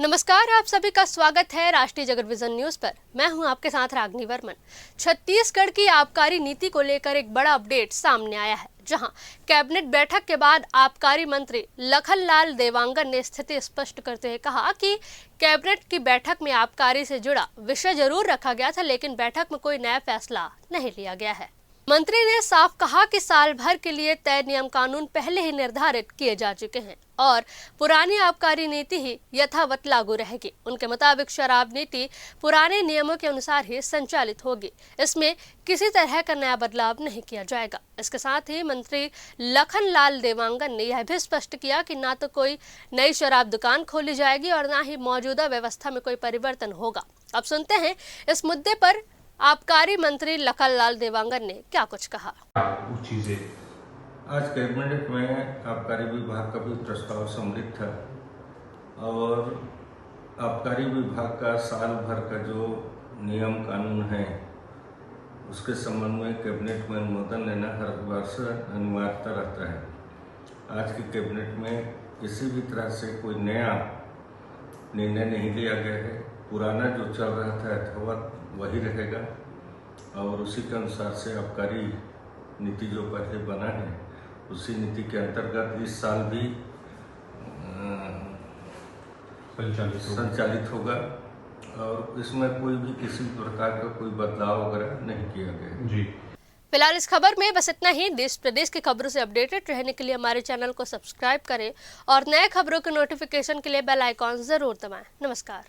नमस्कार, आप सभी का स्वागत है राष्ट्रीय जगत विजन न्यूज पर। मैं हूं आपके साथ रागनी वर्मन। छत्तीसगढ़ की आबकारी नीति को लेकर एक बड़ा अपडेट सामने आया है, जहां कैबिनेट बैठक के बाद आबकारी मंत्री लखनलाल देवांगन ने स्थिति स्पष्ट करते हुए कहा कि कैबिनेट की बैठक में आबकारी से जुड़ा विषय जरूर रखा गया था, लेकिन बैठक में कोई नया फैसला नहीं लिया गया है। मंत्री ने साफ कहा कि साल भर के लिए तय नियम कानून पहले ही निर्धारित किए जा चुके हैं और पुरानी आबकारी नीति ही यथावत लागू रहेगी। उनके मुताबिक शराब नीति पुराने नियमों के अनुसार ही संचालित होगी, इसमें किसी तरह का नया बदलाव नहीं किया जाएगा। इसके साथ ही मंत्री लखनलाल देवांगन ने यह भी स्पष्ट किया कि ना तो कोई नई शराब दुकान खोली जाएगी और ना ही मौजूदा व्यवस्था में कोई परिवर्तन होगा। अब सुनते हैं इस मुद्दे पर आबकारी मंत्री लखनलाल देवांगन ने क्या कुछ कहा। आज कैबिनेट में आबकारी विभाग का भी प्रस्ताव सम्मिलित था और आबकारी विभाग का साल भर का जो नियम कानून है उसके संबंध में कैबिनेट में अनुमोदन लेना हर वर्ष अनिवार्यता रहता है। आज की कैबिनेट में किसी भी तरह से कोई नया निर्णय नहीं लिया गया है। पुराना जो चल रहा था यथावत वही रहेगा और उसी के अनुसार से आबकारी नीति जो पहले बना है उसी नीति के अंतर्गत इस साल भी संचालित होगा और इसमें कोई भी किसी प्रकार का कोई बदलाव वगैरह नहीं किया गया जी। फिलहाल इस खबर में बस इतना ही। देश प्रदेश की खबरों से अपडेटेड रहने के लिए हमारे चैनल को सब्सक्राइब करें और नए खबरों के नोटिफिकेशन के लिए बेल आइकॉन जरूर दबाएं। नमस्कार।